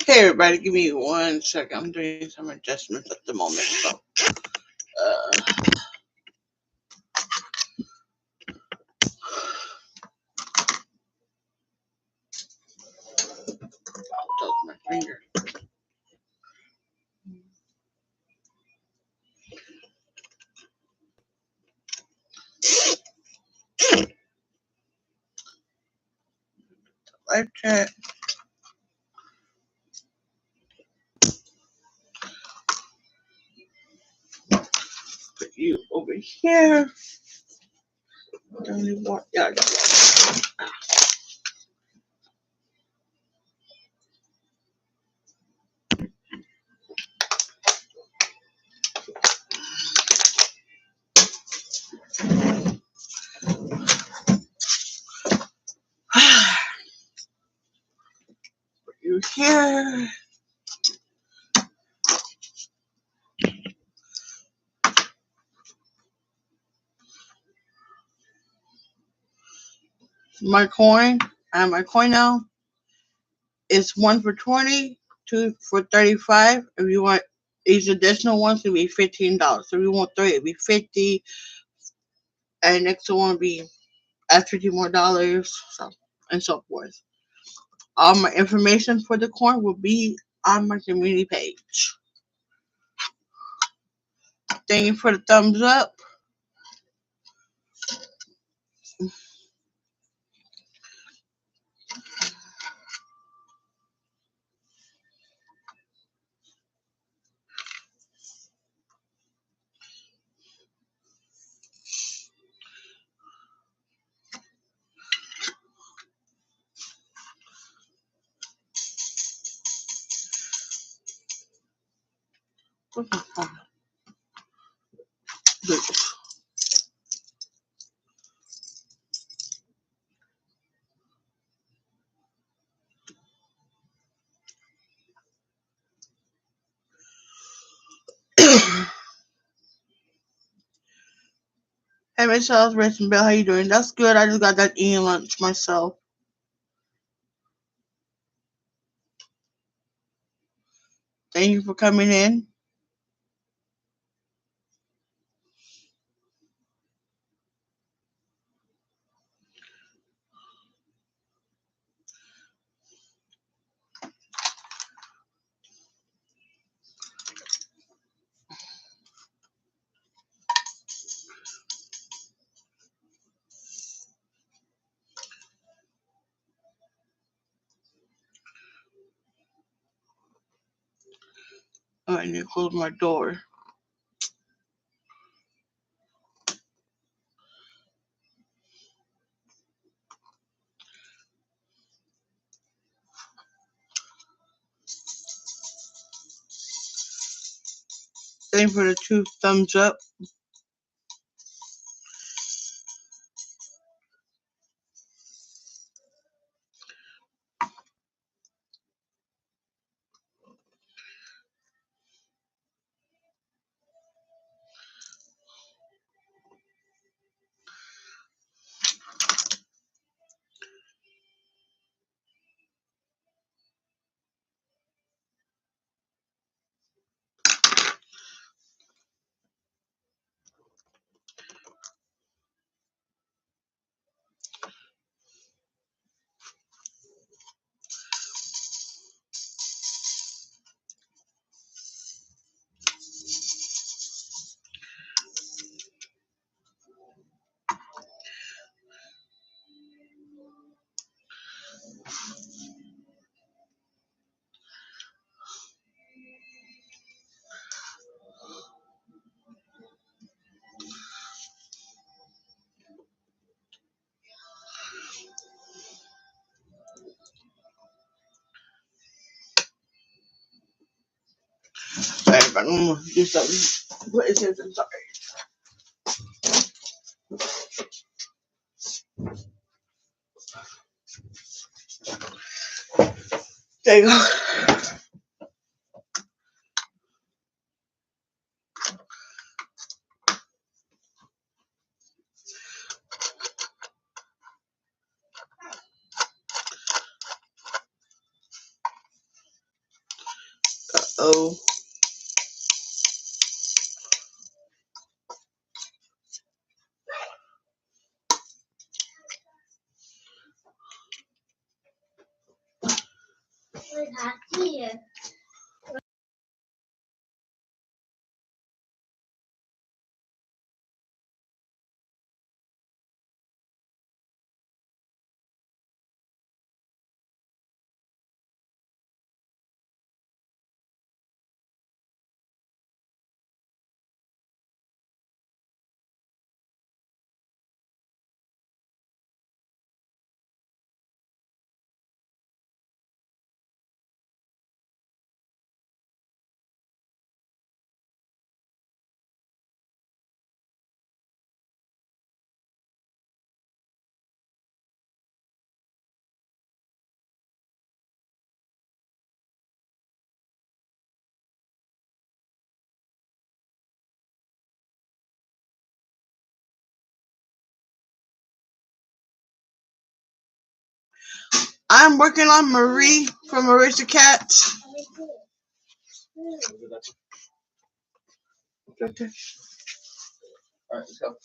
Hey everybody, give me 1 second. I'm doing some adjustments at the moment. So, touch my finger. Live chat. Put you over here. Don't even want. Yeah, I got one. Put you here. My coin. I have my coin now. It's 1 for 20, 2 for 35. If you want these additional ones, it'll be $15. So if you want three, it'll be 50. And next one will be at $50 more dollars. So and so forth. All my information for the coin will be on my community page. Thank you for the thumbs up. Hey, Miss Celebration Bell, how you doing? That's good. I just got that eating lunch myself. Thank you for coming in. Oh, I need to close my door. Thank you for the 2 thumbs up. Sorry, but I'm gonna do something. What is it? I'm sorry. There you go. Oh, I'm working on Marie from Marissa Cats. Okay. All right, let's go.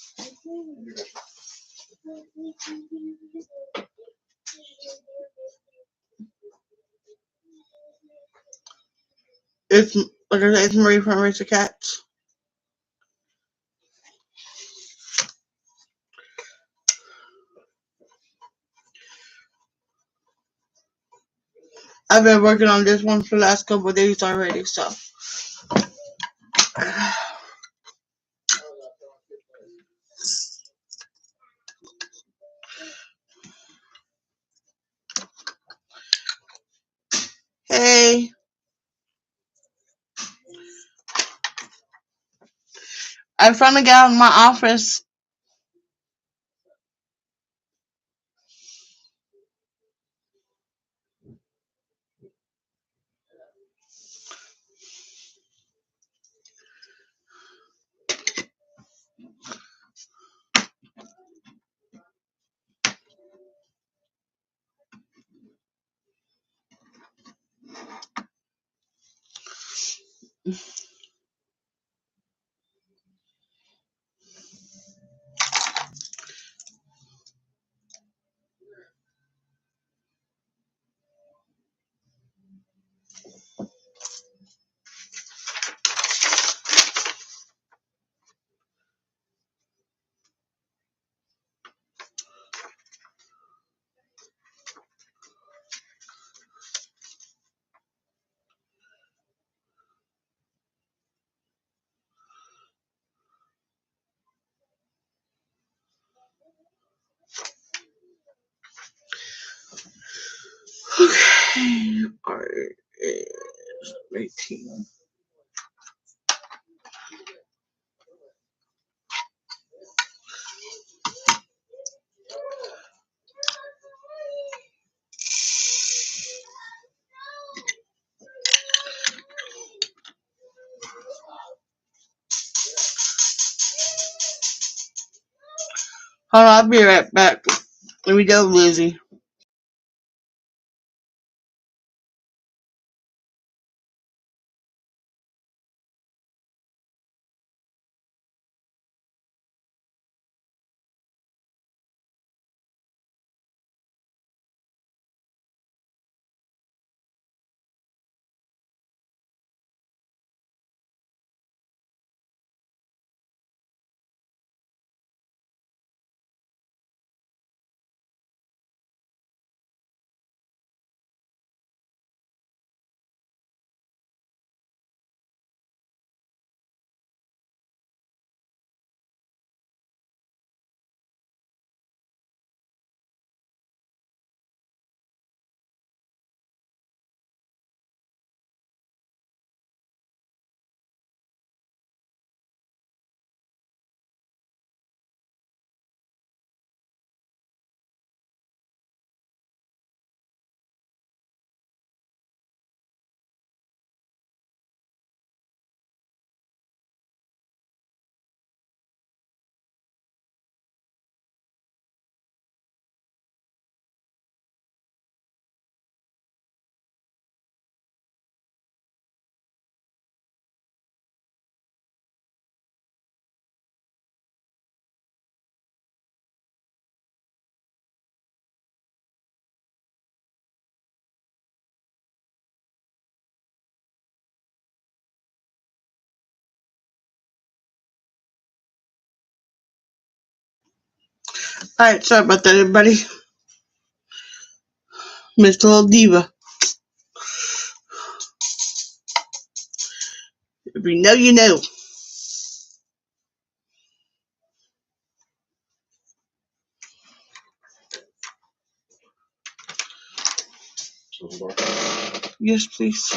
It's like I said, it's Marie from Marissa Cats. I've been working on this one for the last couple of days already, so. Hey, I finally got out of my office. Okay, alright, 18. Hold on, I'll be right back. Let me go, Lizzie. Alright, sorry about that, everybody. Mr. Little Diva. If you know, you know. Yes, please.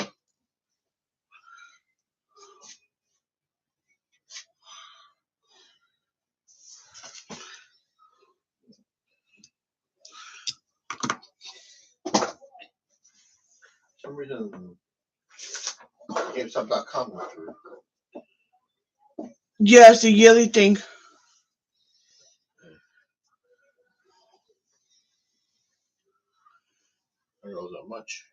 For some reason, GameStop.com went through. Yeah, it's a yearly thing. I don't know that much.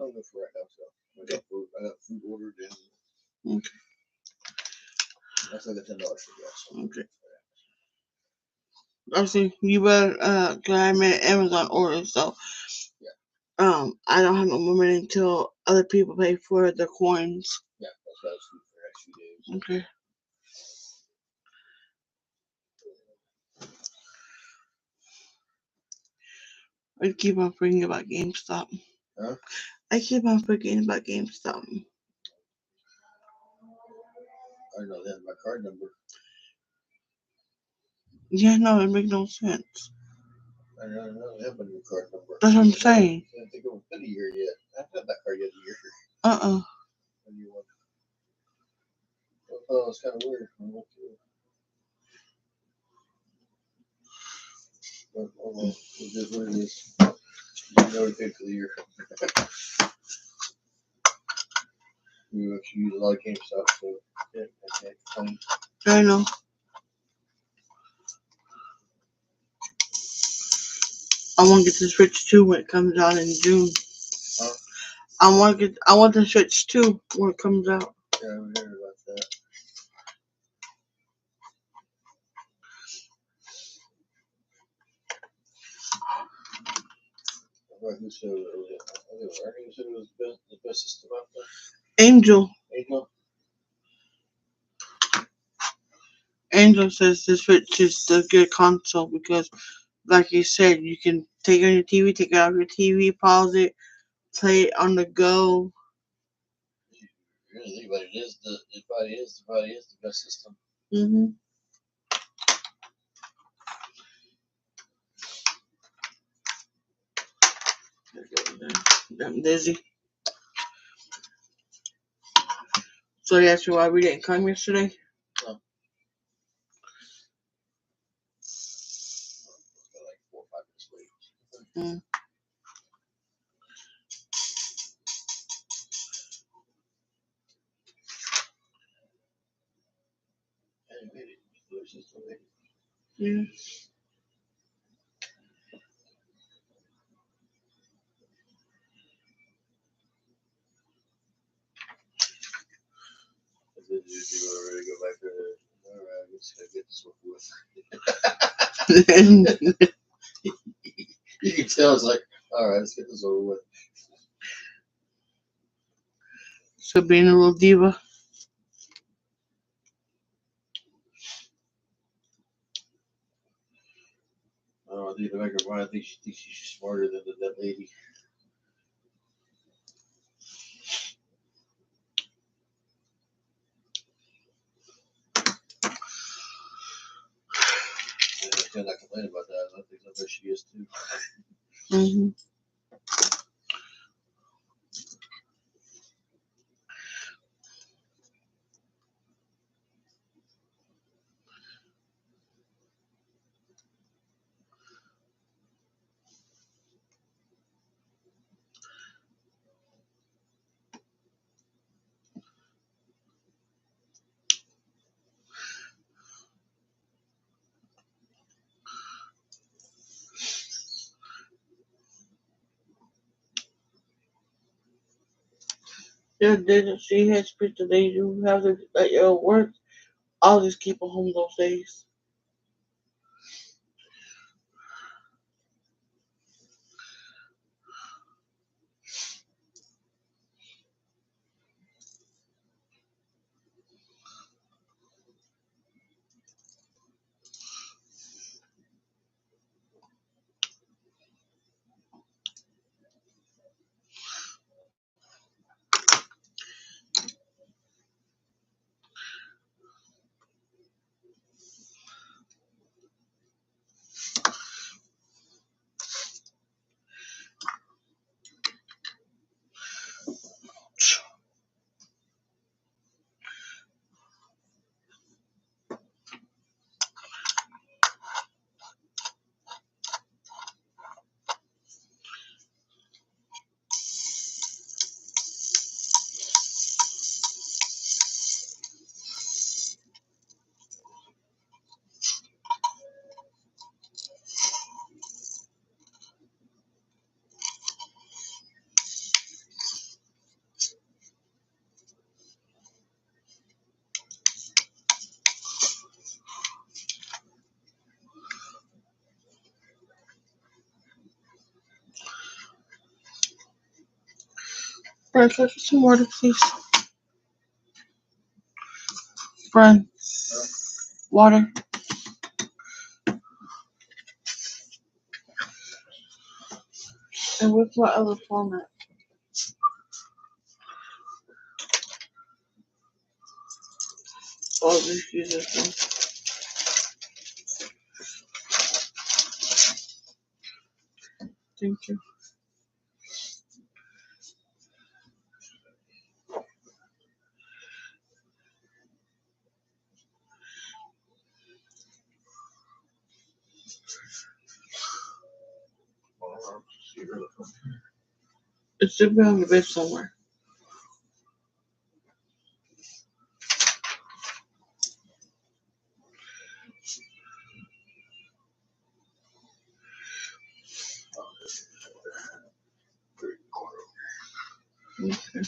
I'll go for right now, so I got food ordered and Okay. I still got $10 for gas. So. Okay. I see you better cause I made an Amazon order, so I don't have no more money until other people pay for the coins. Yeah, that's got food for the next few days. Okay. I keep on forgetting about GameStop. Huh? I keep on forgetting about GameStop. I know they have my card number. Yeah, no, it makes no sense. I don't know they have my new card number. That's what I'm saying. I don't think it's been a year yet. I haven't had that card yet a year. A new one. Oh, it's kind of weird. But, oh well, it is what it is. You know, it for the year. We actually use a lot of GameStop, so yeah, I can't complain. I know. I want to get the Switch 2 when it comes out in June. Huh? I want the Switch 2 when it comes out. Yeah, we heard about that. Who said it earlier? I think it was Ernie who said it was the best system out there. Angel says the Switch is a good console because, like you said, you can take it on your TV, take it off your TV, pause it, play it on the go. You really think about it, it probably is the best system. Mm-hmm. I'm dizzy. So that's why we didn't come yesterday. No. Like 4 or 5 minutes late. Mm. Yeah. You were ready to go back there. All right, let's get this over with. You can tell it's like, all right, let's get this over with. So being a little diva. I think the back of her mind, I think she thinks she's smarter than that lady. I cannot complain about that. I think that's where she is too. Mm-hmm. She has picture they you have to let your work. I'll just keep her home those days. Friend, can I get some water, please? Friend, water. And where's my other phone at? Oh, just use this one. Thank you. It should be on the bed somewhere. Okay.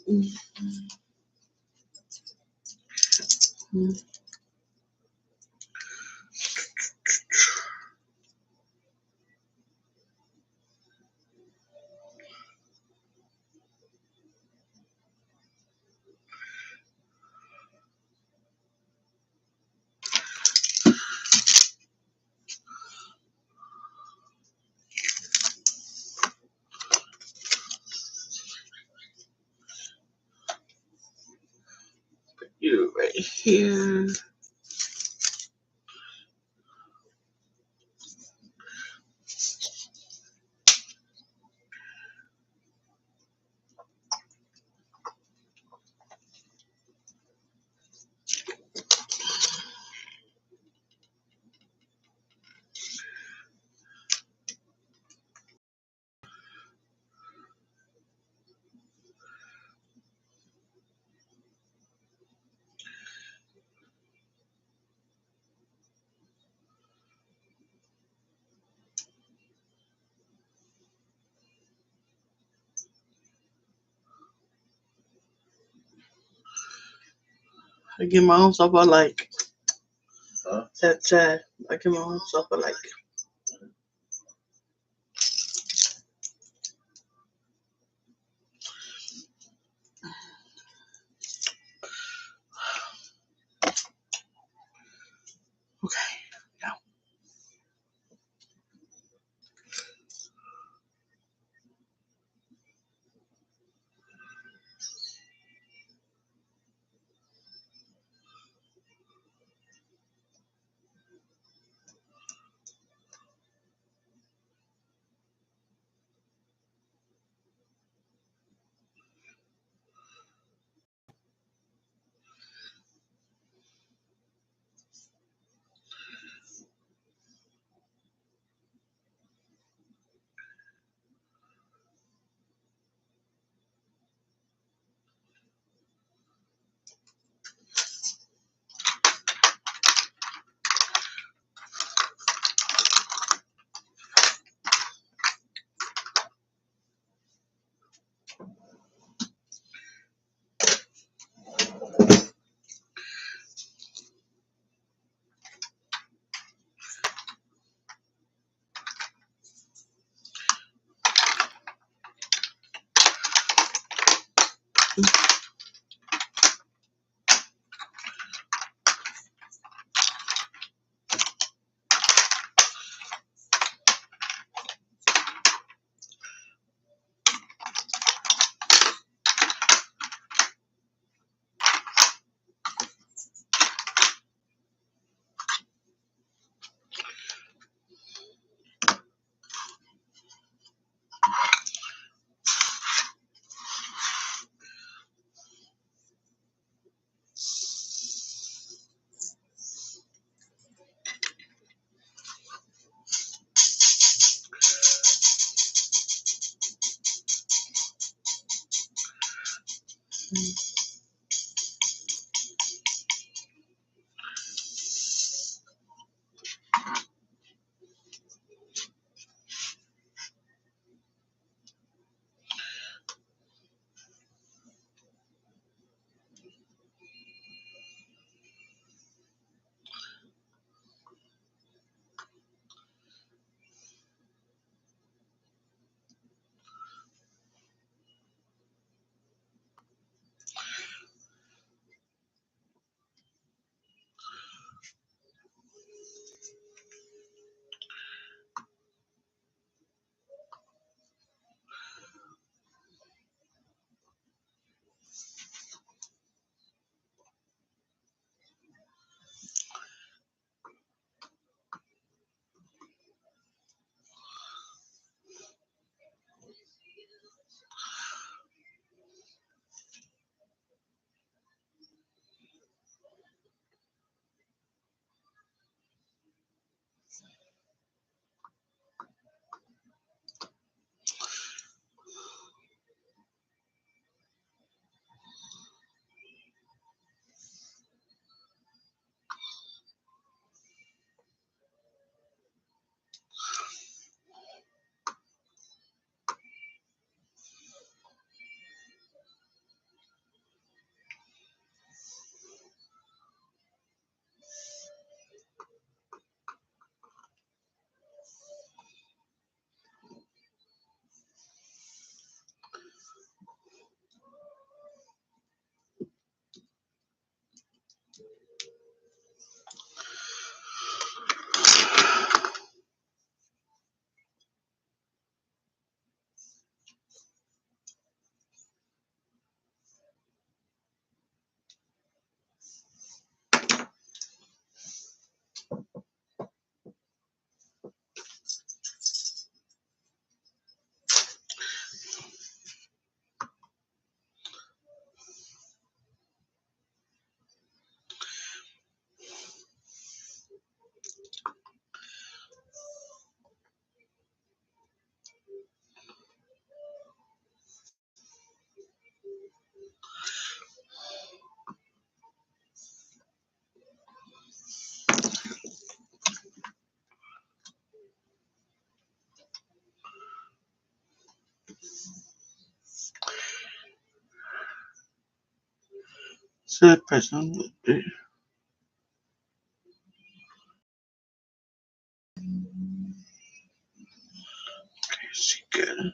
Mm-hmm. You right here. I give my own self a like. Huh? That's sad. I give my own self a like. Okay. Now. So the person would do. She good.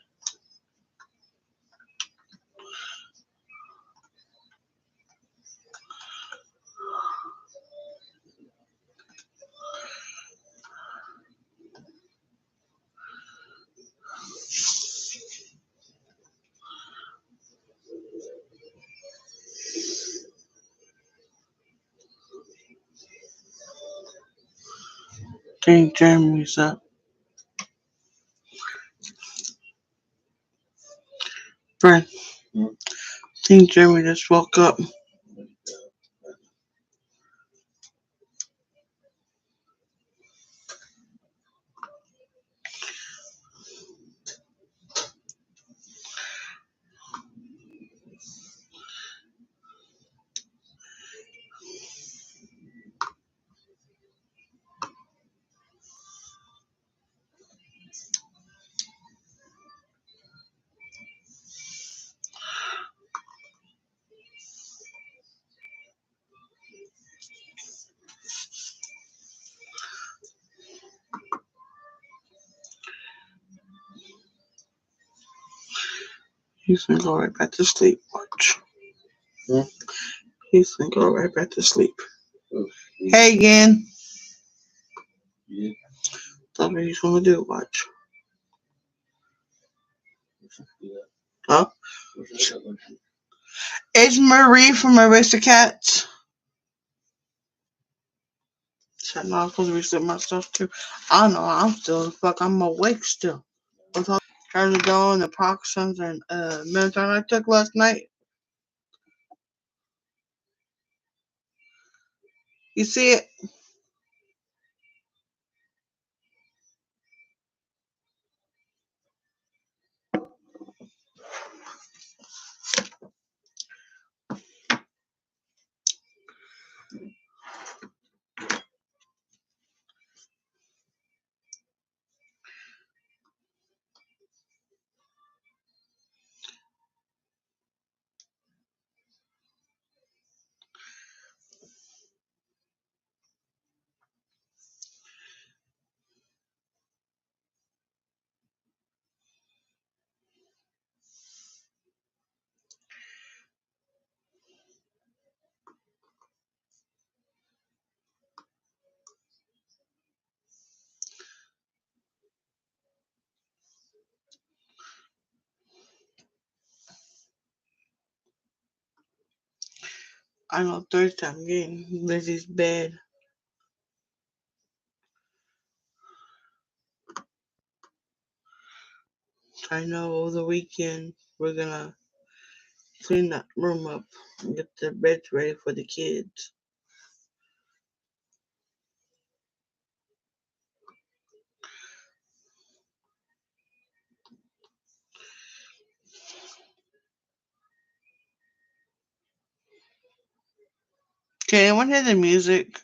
Think Jeremy's up. Friend. Think Jeremy just woke up. He's gonna go right back to sleep. Watch. He's gonna go right back to sleep. Hey again. Yeah. That's what he's gonna do. Watch. Yeah. Huh? What's that? It's Marie from Aristocats. Shut up, I'm supposed to reset my stuff too. I don't know. I'm still I'm awake still. With all the trazodone, the Parkinson's, and Minotaur I took last night. You see it? I know Thursday I'm getting Lizzie's bed. I know over the weekend we're gonna clean that room up and get the beds ready for the kids. Okay, anyone hear the music?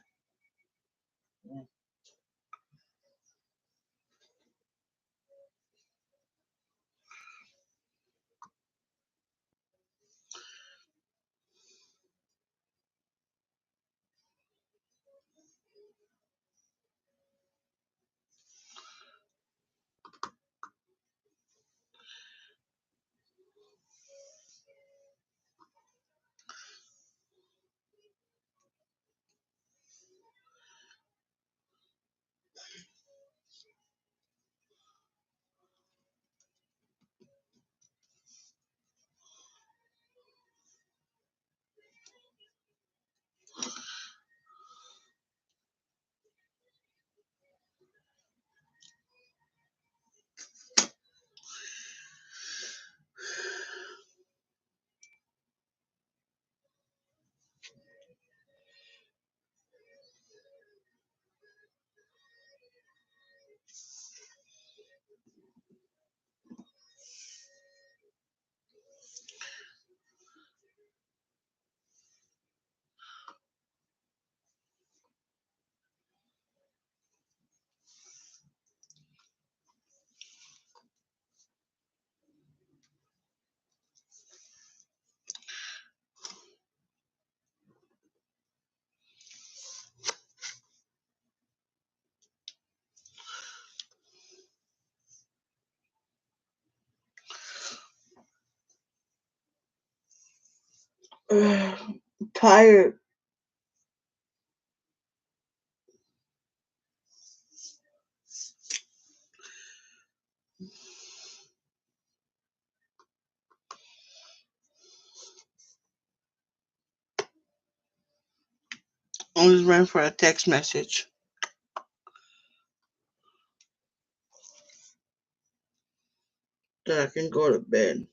Tired. I'm just waiting for a text message that I can go to bed.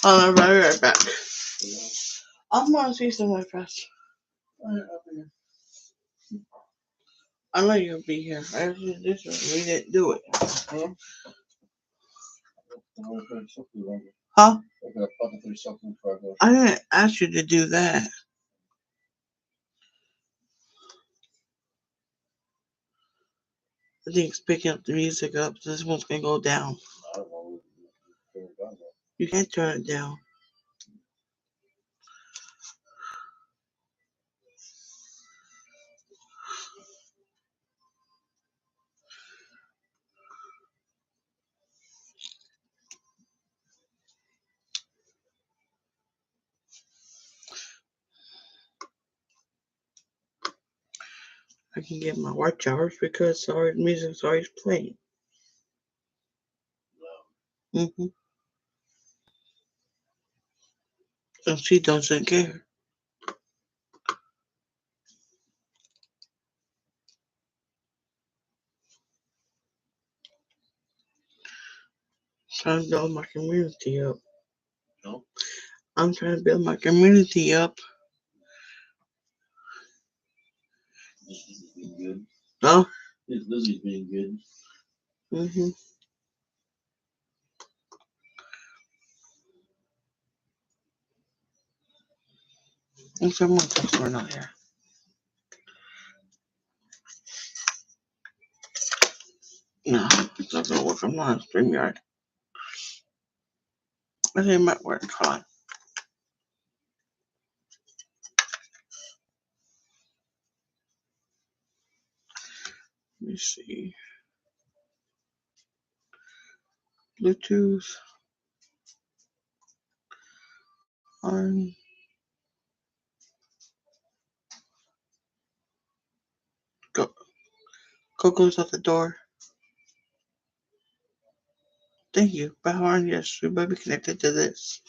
I'll be right back. I'm gonna see somewhere fast. I know you'll be here. I just this one. We didn't do it. Huh? I didn't ask you to do that. I think it's picking up the music up. So this one's gonna go down. You can't turn it down. I can get my watch hours because our music's always playing. Mm-hmm. And she doesn't care. Trying to build my community up. No. I'm trying to build my community up. Lizzie's being good. Huh? Lizzie's being good. Mm-hmm. And someone thinks we're not here. No, it's not gonna work. I'm not on StreamYard. I think it might work. Hold on. Let me see. Bluetooth on. Go. Coco's at the door. Thank you. Power on. Yes, we might be connected to this.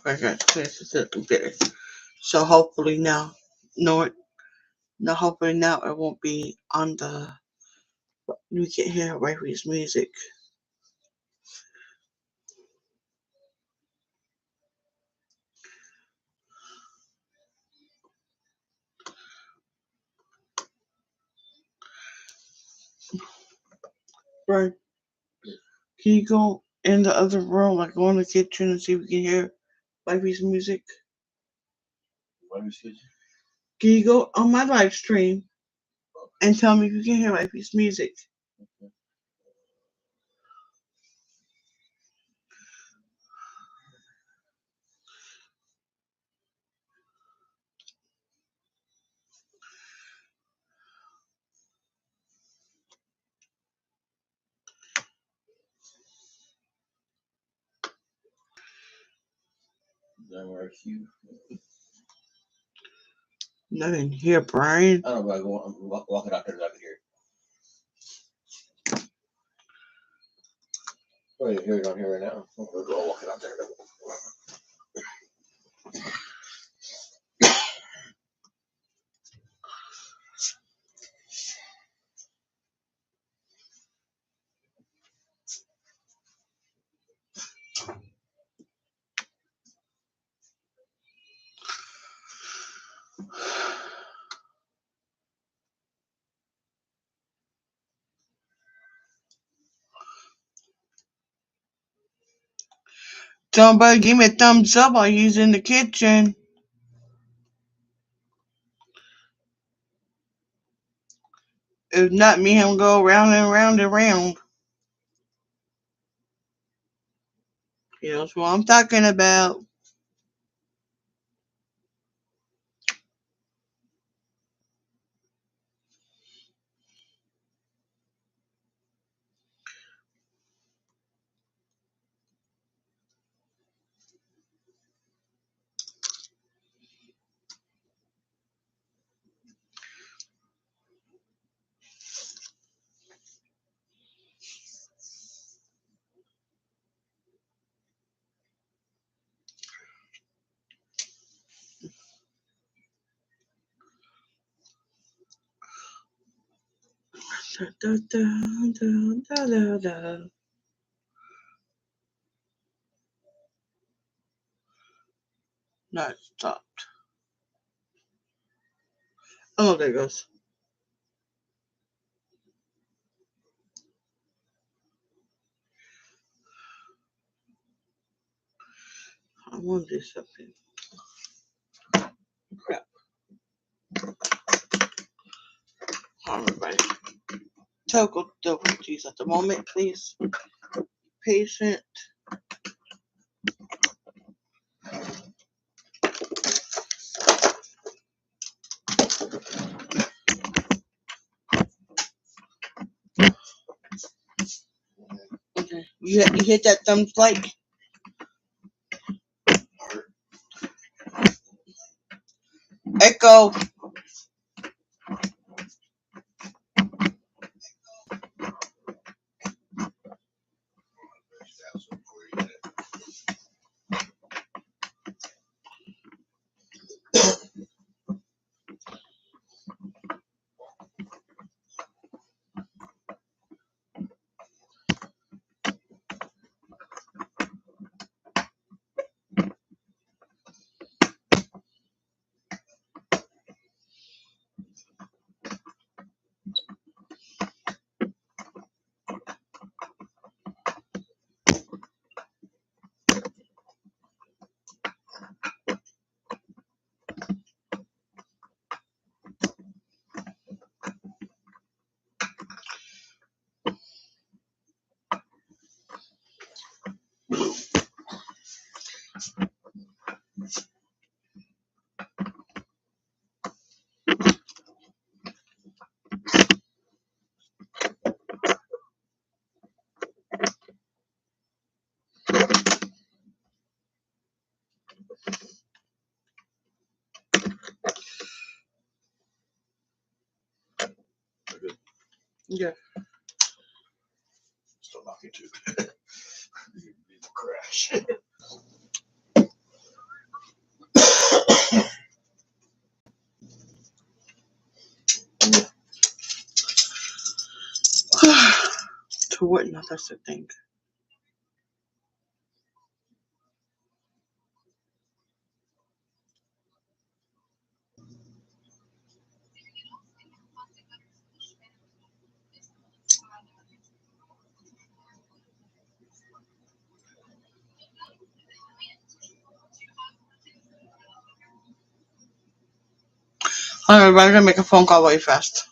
Okay, it's a little bit. So hopefully now, no, no, hopefully now it won't be on the. You can hear Wifey's music. Right? Can you go in the other room, like go in the kitchen and see if we can hear Wifey's music? What is it? Can you go on my live stream and tell me if you can hear Wifey's music? Then where you? Nothing here, Brian. I don't know. I'm walking out there. I can hear it. Oh, you hear it on here right now. We're all walking out there. Somebody give me a thumbs up while you're in the kitchen. If not, me and him go round and round and round. You know what I'm talking about. Da, da, da, da, da, da. No, it stopped. Oh, there it goes. I want to do something. Crap. Hold on, everybody. Total difficulties at the moment, please. Patient. Okay. You hit that thumbs like. Echo. Yeah. Still knocking too. Crash. wouldn't know. That's the thing. Hold on, everybody. I'm gonna make a phone call really fast.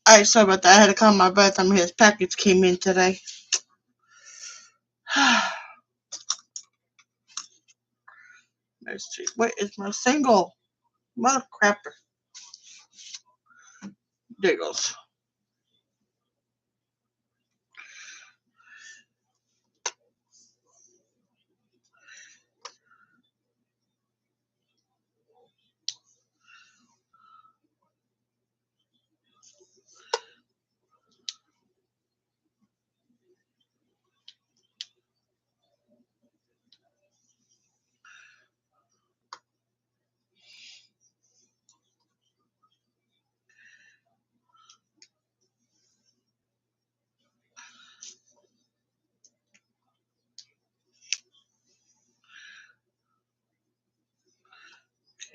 Alright, sorry about that. I had to call my brother. Tell me his package came in today. Let's see. Where is my single? Mother crapper. There it goes.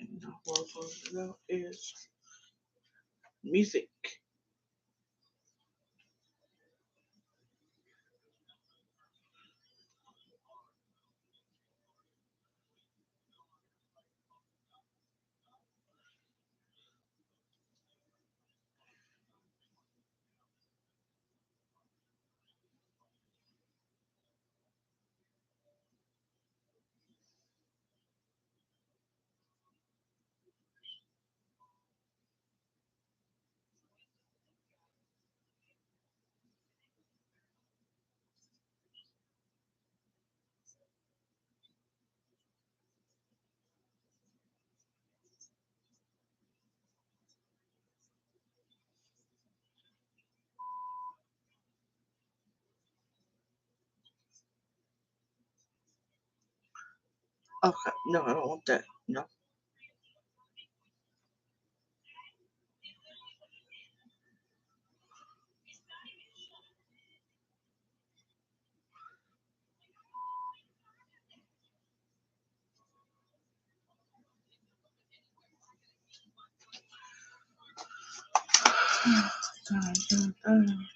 Okay, now what is music. Okay, no, I don't want that. No. Dun, dun, dun.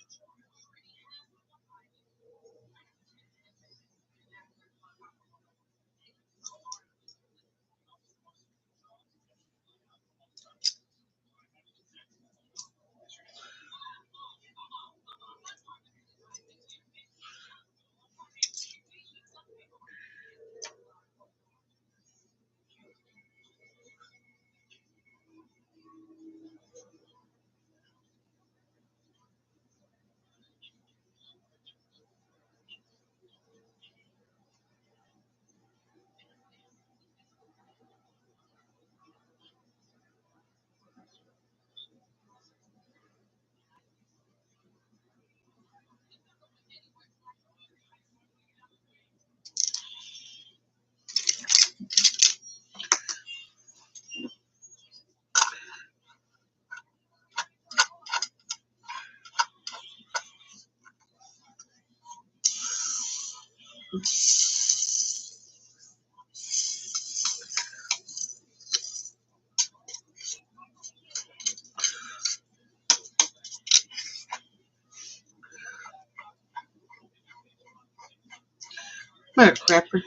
Mothercrapper.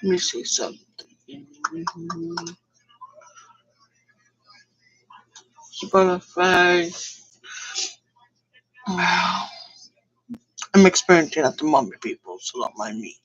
Let me see something. Spotify. Wow. I'm experimenting at the moment, people, so don't mind me.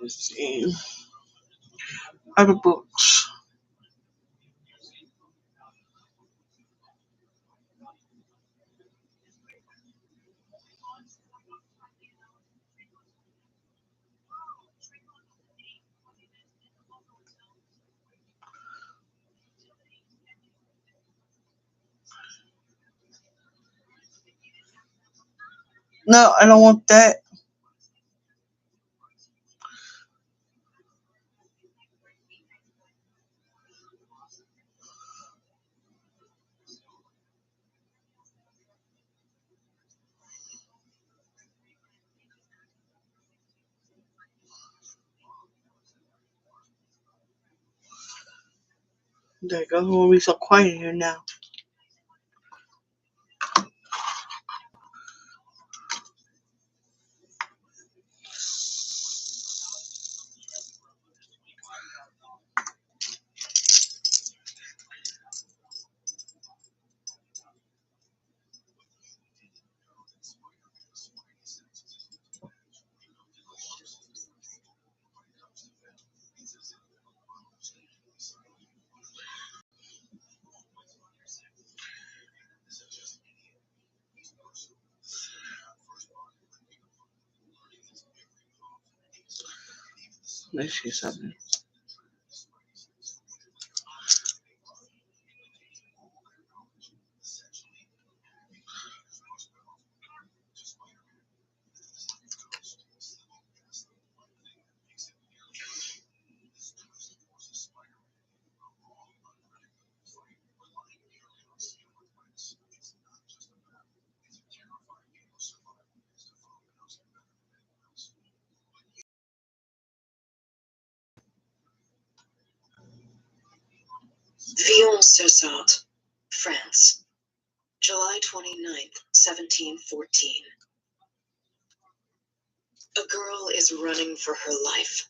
Let's see. Other books. No, I don't want that. There you go. It won't be so quiet here now. Let's see something. Villon-sur-Sarthe, France, July 29th, 1714. A girl is running for her life.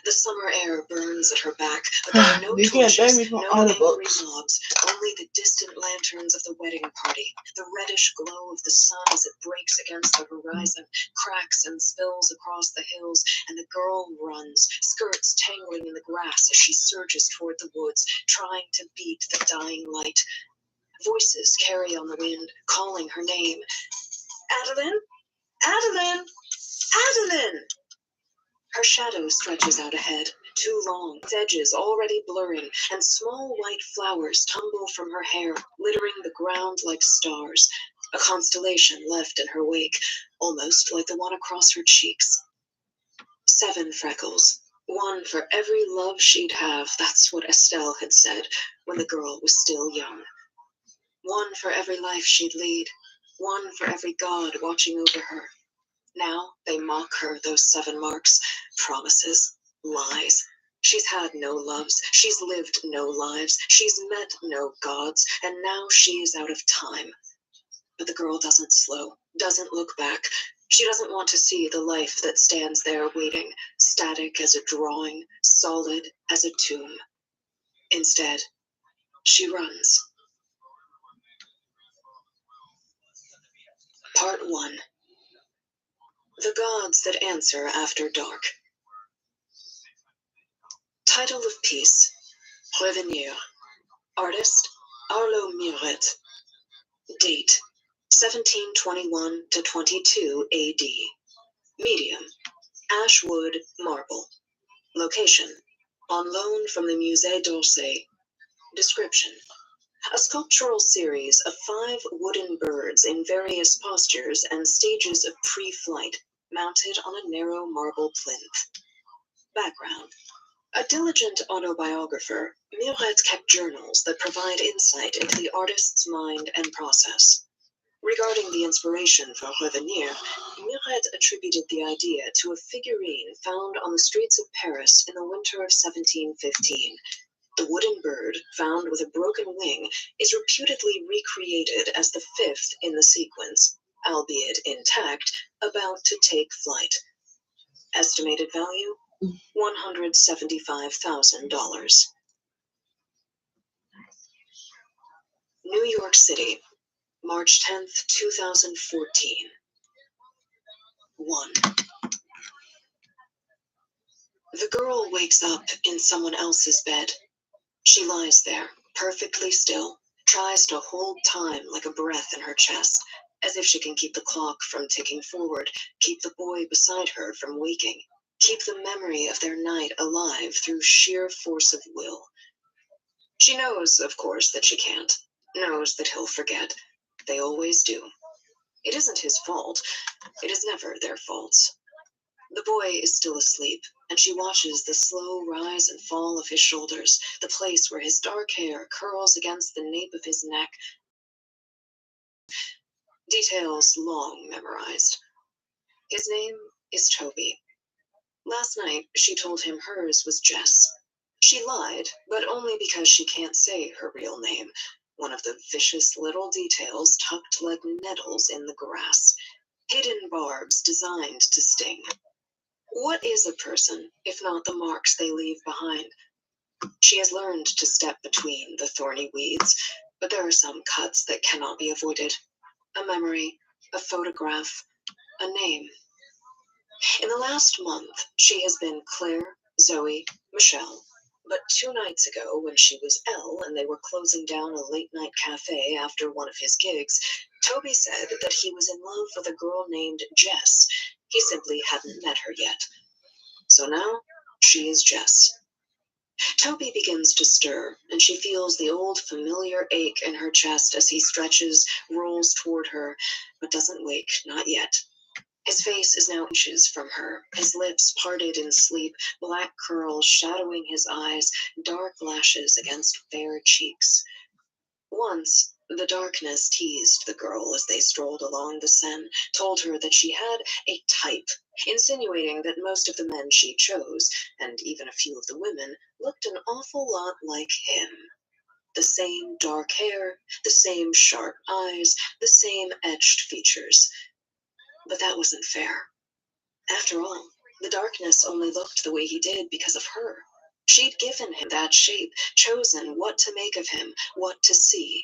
The summer air burns at her back, but there are no You can't blame torches, me for no all the angry books. mobs, only the distant lanterns of the wedding party, the reddish glow of the sun as it breaks against the horizon, cracks and spills across the hills, and the girl runs, skirts tangling in the grass as she surges toward the woods, trying to beat the dying light. Voices carry on the wind, calling her name. Adeline! Adeline! Adeline! Her shadow stretches out ahead, too long, its edges already blurring, and small white flowers tumble from her hair, littering the ground like stars, a constellation left in her wake, almost like the one across her cheeks. 7 freckles, one for every love she'd have, that's what Estelle had said when the girl was still young. One for every life she'd lead, one for every god watching over her. Now they mock her, those 7 marks, promises, lies. She's had no loves, she's lived no lives, she's met no gods, and now she is out of time. But the girl doesn't slow, doesn't look back. She doesn't want to see the life that stands there waiting, static as a drawing, solid as a tomb. Instead, she runs. Part 1. The Gods That Answer After Dark. Title of piece, Revenir. Artist, Arlo Muret. Date, 1721 to 22 AD. Medium, Ashwood Marble. Location, on loan from the Musée d'Orsay. Description, a sculptural series of 5 wooden birds in various postures and stages of pre-flight, mounted on a narrow marble plinth. Background, a diligent autobiographer, Muret kept journals that provide insight into the artist's mind and process. Regarding the inspiration for Revenir, Muret attributed the idea to a figurine found on the streets of Paris in the winter of 1715. The wooden bird, found with a broken wing, is reputedly recreated as the 5th in the sequence, albeit intact, about to take flight. Estimated value, $175,000. New York City, March 10th, 2014. 1. The girl wakes up in someone else's bed. She lies there, perfectly still, tries to hold time like a breath in her chest, as if she can keep the clock from ticking forward, keep the boy beside her from waking, keep the memory of their night alive through sheer force of will. She knows, of course, that she can't, knows that he'll forget. They always do. It isn't his fault. It is never their faults. The boy is still asleep, and she watches the slow rise and fall of his shoulders, the place where his dark hair curls against the nape of his neck. Details long memorized. His name is Toby. Last night, she told him hers was Jess. She lied, but only because she can't say her real name, one of the vicious little details tucked like nettles in the grass, hidden barbs designed to sting. What is a person, if not the marks they leave behind? She has learned to step between the thorny weeds, but there are some cuts that cannot be avoided. A memory, a photograph, a name. In the last month, she has been Claire, Zoe, Michelle. But 2 nights ago, when she was Elle and they were closing down a late-night cafe after one of his gigs, Toby said that he was in love with a girl named Jess. He simply hadn't met her yet. So now, she is Jess. Toby begins to stir, and she feels the old familiar ache in her chest as he stretches, rolls toward her, but doesn't wake, not yet. His face is now inches from her, his lips parted in sleep, black curls shadowing his eyes, dark lashes against fair cheeks. Once, the darkness teased the girl as they strolled along the Seine, told her that she had a type, insinuating that most of the men she chose, and even a few of the women, looked an awful lot like him. The same dark hair, the same sharp eyes, the same etched features. But that wasn't fair. After all, The darkness only looked the way he did because of her. She'd given him that shape, chosen what to make of him, what to see.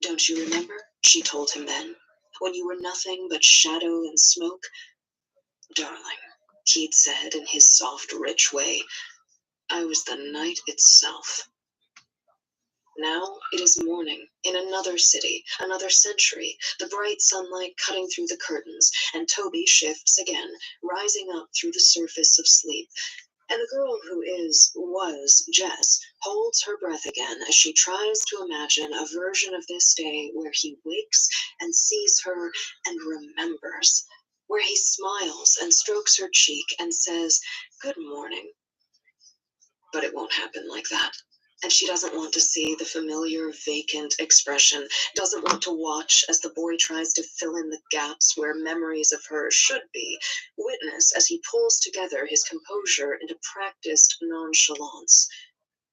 "Don't you remember?" she told him then, "when you were nothing but shadow and smoke?" "Darling," he'd said in his soft, rich way, "I was the night itself." Now it is morning in another city, another century, the bright sunlight cutting through the curtains, and Toby shifts again, rising up through the surface of sleep. And the girl who was Jess, holds her breath again as she tries to imagine a version of this day where he wakes and sees her and remembers, where he smiles and strokes her cheek and says, "Good morning." But it won't happen like that. And she doesn't want to see the familiar vacant expression, doesn't want to watch as the boy tries to fill in the gaps where memories of her should be, witness as he pulls together his composure into practiced nonchalance.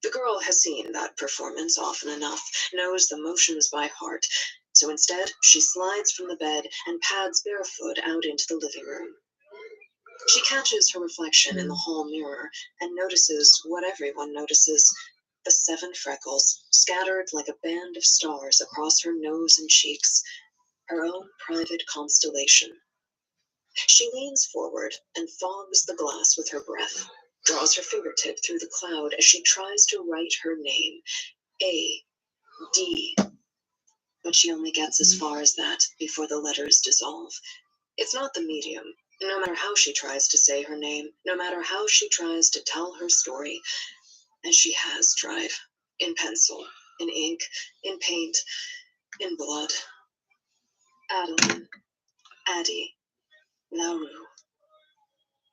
The girl has seen that performance often enough, knows the motions by heart, so instead she slides from the bed and pads barefoot out into the living room. She catches her reflection in the hall mirror and notices what everyone notices: the 7 freckles scattered like a band of stars across her nose and cheeks, her own private constellation. She leans forward and fogs the glass with her breath, draws her fingertip through the cloud as she tries to write her name, A.D., but she only gets as far as that before the letters dissolve. It's not the medium. No matter how she tries to say her name, no matter how she tries to tell her story, and she has tried, in pencil, in ink, in paint, in blood. Adeline, Addie, Lauru.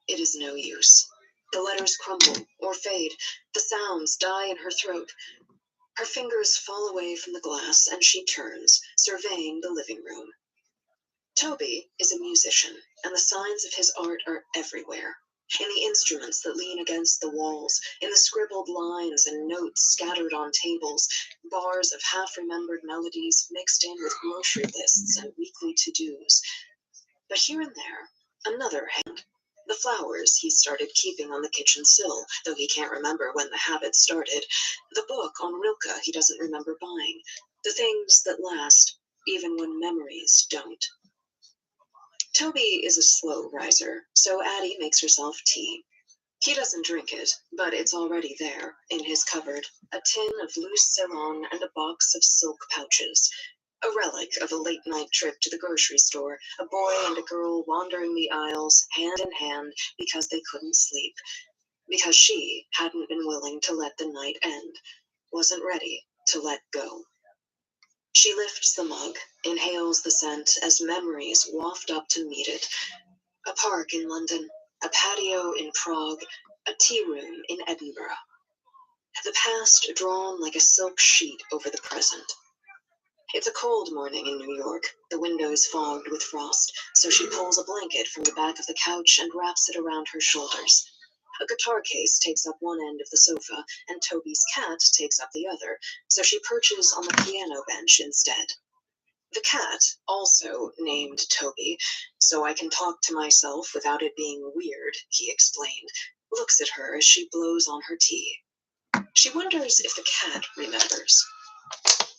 It is no use. The letters crumble or fade. The sounds die in her throat. Her fingers fall away from the glass and she turns, surveying the living room. Toby is a musician, and the signs of his art are everywhere. In the instruments that lean against the walls, in the scribbled lines and notes scattered on tables, bars of half-remembered melodies mixed in with grocery lists and weekly to-dos. But here and there, another hand. The flowers he started keeping on the kitchen sill, though he can't remember when the habit started. The book on Rilke he doesn't remember buying. The things that last, even when memories don't. Toby is a slow riser, so Addie makes herself tea. He doesn't drink it, but it's already there, in his cupboard, a tin of loose Ceylon and a box of silk pouches. A relic of a late-night trip to the grocery store, a boy and a girl wandering the aisles, hand in hand, because they couldn't sleep. Because she hadn't been willing to let the night end, wasn't ready to let go. She lifts the mug, inhales the scent as memories waft up to meet it. A park in London, a patio in Prague, a tea room in Edinburgh. The past drawn like a silk sheet over the present. It's a cold morning in New York, the windows fogged with frost, so she pulls a blanket from the back of the couch and wraps it around her shoulders. A guitar case takes up one end of the sofa, and Toby's cat takes up the other, so she perches on the piano bench instead. The cat, also named Toby, so I can talk to myself without it being weird, he explained, looks at her as she blows on her tea. She wonders if the cat remembers.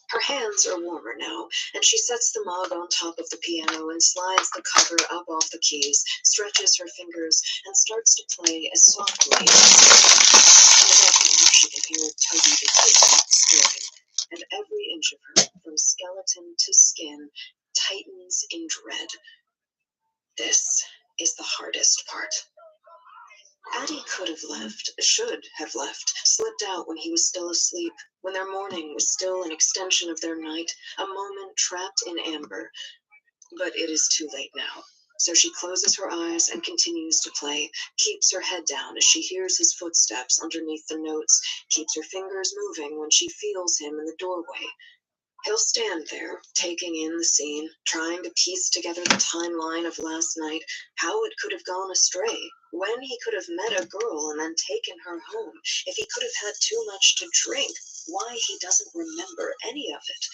Her hands are warmer now, and she sets the mug on top of the piano and slides the cover up off the keys, stretches her fingers, and starts to play as softly as in the bedroom she can hear Toby the kitten stirring, and every inch of her, from skeleton to skin, tightens in dread. This is the hardest part. Addie could have left, should have left, slipped out when he was still asleep, when their morning was still an extension of their night, a moment trapped in amber. But it is too late now, so she closes her eyes and continues to play, keeps her head down as she hears his footsteps underneath the notes, keeps her fingers moving when she feels him in the doorway. He'll stand there, taking in the scene, trying to piece together the timeline of last night, how it could have gone astray, when he could have met a girl and then taken her home, if he could have had too much to drink, why he doesn't remember any of it.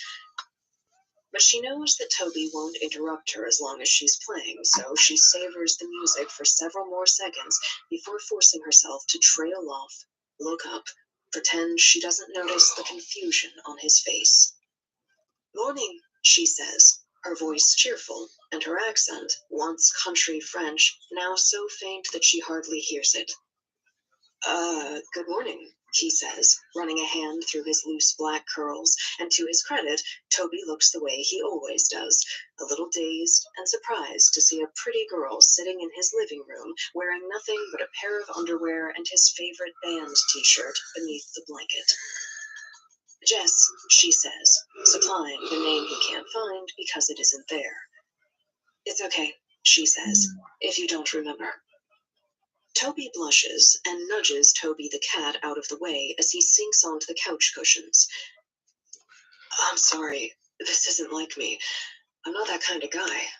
But she knows that Toby won't interrupt her as long as she's playing, so she savors the music for several more seconds before forcing herself to trail off, look up, pretend she doesn't notice the confusion on his face. "Morning," she says, her voice cheerful, and her accent, once country French, now so faint that she hardly hears it. Good morning," he says, running a hand through his loose black curls, and to his credit, Toby looks the way he always does, a little dazed and surprised to see a pretty girl sitting in his living room, wearing nothing but a pair of underwear and his favorite band t-shirt beneath the blanket. "Jess," she says, supplying the name he can't find because it isn't there. "It's okay," she says, "if you don't remember." Toby blushes and nudges Toby the cat out of the way as he sinks onto the couch cushions. "I'm sorry, this isn't like me. I'm not that kind of guy."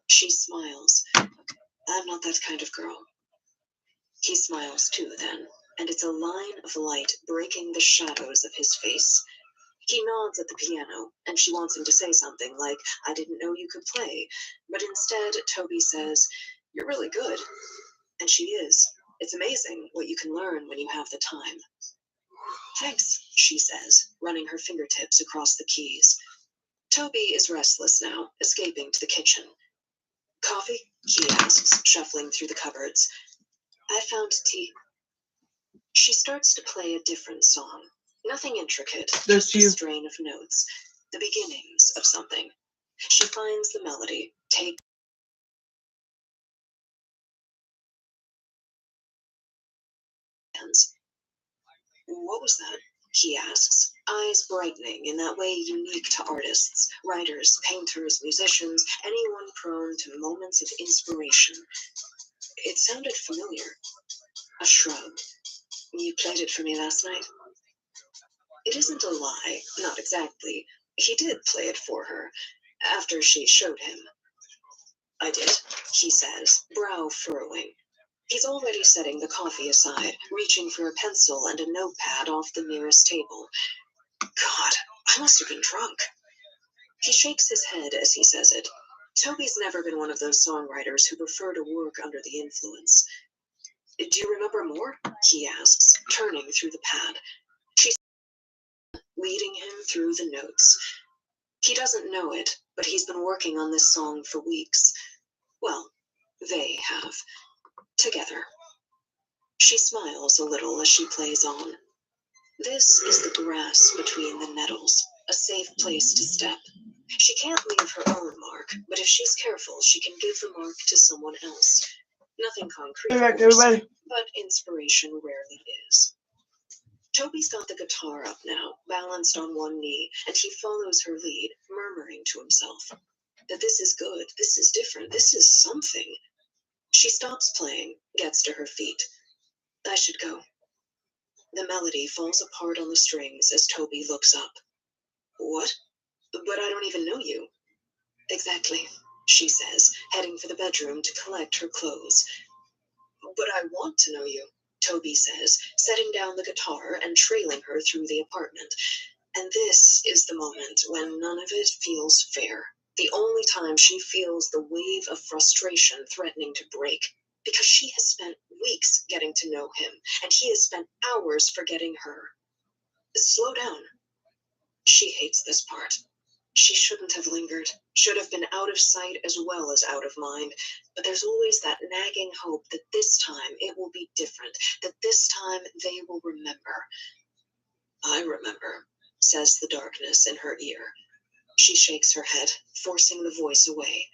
She smiles. "I'm not that kind of girl." He smiles too then, and it's a line of light breaking the shadows of his face. He nods at the piano, and she wants him to say something like, "I didn't know you could play," but instead Toby says, "You're really good." And she is. It's amazing what you can learn when you have the time. "Thanks," she says, running her fingertips across the keys. Toby is restless now, escaping to the kitchen. "Coffee?" he asks, shuffling through the cupboards. "I found tea." She starts to play a different song. Nothing intricate, just a strain of notes. The beginnings of something. She finds the melody, takes hands. "What was that?" he asks, eyes brightening in that way unique to artists, writers, painters, musicians, anyone prone to moments of inspiration. It sounded familiar. A shrug. "You played it for me last night?" It isn't a lie, not exactly. He did play it for her, after she showed him. "I did," he says, brow furrowing. He's already setting the coffee aside, reaching for a pencil and a notepad off the nearest table. "God, I must have been drunk." He shakes his head as he says it. Toby's never been one of those songwriters who prefer to work under the influence. "Do you remember more?" he asks, turning through the pad. She's leading him through the notes. He doesn't know it, but he's been working on this song for weeks. Well, they have. Together. She smiles a little as she plays on. This is the grass between the nettles, a safe place to step. She can't leave her own mark, but if she's careful, she can give the mark to someone else. Nothing concrete, of course, but inspiration rarely is. Toby's got the guitar up now, balanced on one knee, and he follows her lead, murmuring to himself that this is good, this is different, this is something. She stops playing, gets to her feet. "I should go." The melody falls apart on the strings as Toby looks up. "What? But I don't even know you." "Exactly," she says, heading for the bedroom to collect her clothes. "But I want to know you," Toby says, setting down the guitar and trailing her through the apartment. And this is the moment when none of it feels fair. The only time she feels the wave of frustration threatening to break. Because she has spent weeks getting to know him, and he has spent hours forgetting her. Slow down. She hates this part. She shouldn't have lingered, should have been out of sight as well as out of mind. But there's always that nagging hope that this time it will be different, that this time they will remember. "I remember," says the darkness in her ear. She shakes her head, forcing the voice away.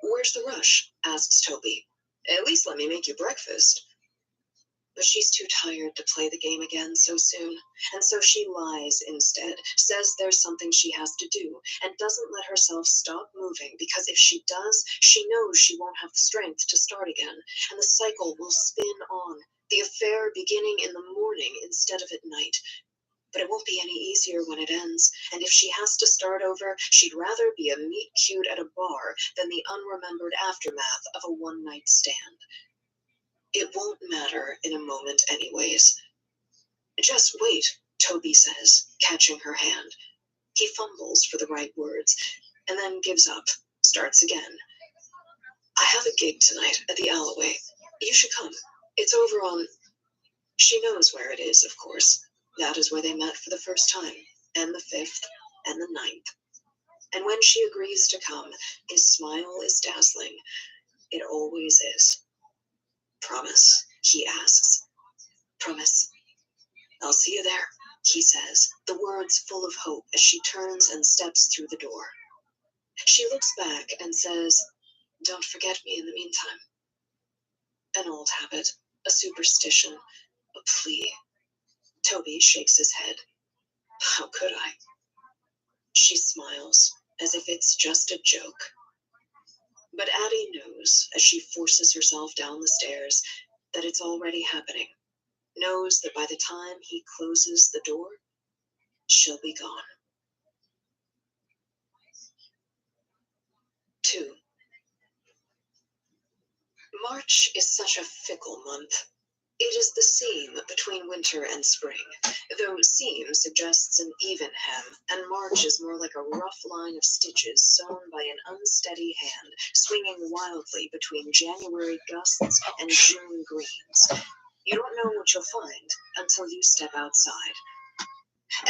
"Where's the rush?" asks Toby. "At least let me make you breakfast." But she's too tired to play the game again so soon, and so she lies instead, says there's something she has to do, and doesn't let herself stop moving because if she does, she knows she won't have the strength to start again, and the cycle will spin on, the affair beginning in the morning instead of at night. But it won't be any easier when it ends, and if she has to start over, she'd rather be a meet cute at a bar than the unremembered aftermath of a one-night stand. It won't matter in a moment anyways. "Just wait," Toby says, catching her hand. He fumbles for the right words, and then gives up, starts again. I have a gig tonight at the Alloway. You should come. It's over on... She knows where it is, of course. That is where they met for the first time, and the 5th, and the 9th. And when she agrees to come, his smile is dazzling. It always is. Promise? He asks. Promise. I'll see you there, he says, the words full of hope as she turns and steps through the door. She looks back and says, don't forget me in the meantime. An old habit, a superstition, a plea. Toby shakes his head. How could I? She smiles, as if it's just a joke. But Addie knows, as she forces herself down the stairs, that it's already happening. Knows that by the time he closes the door, she'll be gone. 2. March is such a fickle month. It is the seam between winter and spring, though seam suggests an even hem, and March is more like a rough line of stitches sewn by an unsteady hand, swinging wildly between January gusts and June greens. You don't know what you'll find until you step outside.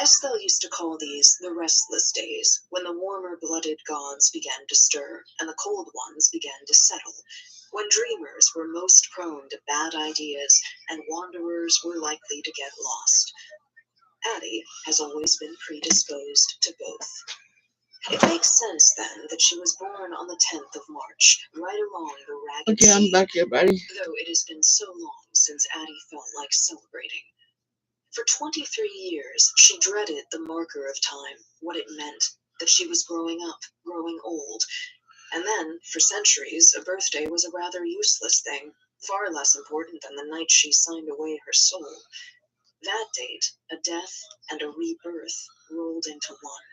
Estelle used to call these the restless days, when the warmer-blooded gods began to stir and the cold ones began to settle, when dreamers were most prone to bad ideas and wanderers were likely to get lost. Addie has always been predisposed to both. It makes sense, then, that she was born on the 10th of March, right along the Ragged Okay, I'm Sea, back here, buddy. though it has been so long since Addie felt like celebrating. For 23 years, she dreaded the marker of time, what it meant, that she was growing up, growing old. And then, for centuries, a birthday was a rather useless thing, far less important than the night she signed away her soul. That date, a death and a rebirth, rolled into one.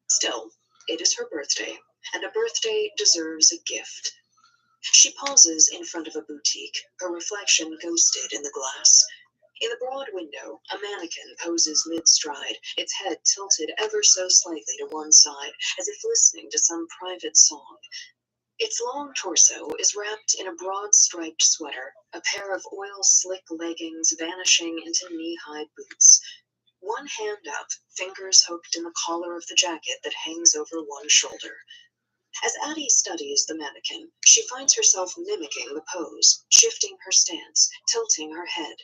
Still, it is her birthday, and a birthday deserves a gift. She pauses in front of a boutique, her reflection ghosted in the glass. In the broad window, a mannequin poses mid-stride, its head tilted ever so slightly to one side, as if listening to some private song. Its long torso is wrapped in a broad striped sweater, a pair of oil-slick leggings vanishing into knee-high boots. One hand up, fingers hooked in the collar of the jacket that hangs over one shoulder. As Addie studies the mannequin, she finds herself mimicking the pose, shifting her stance, tilting her head.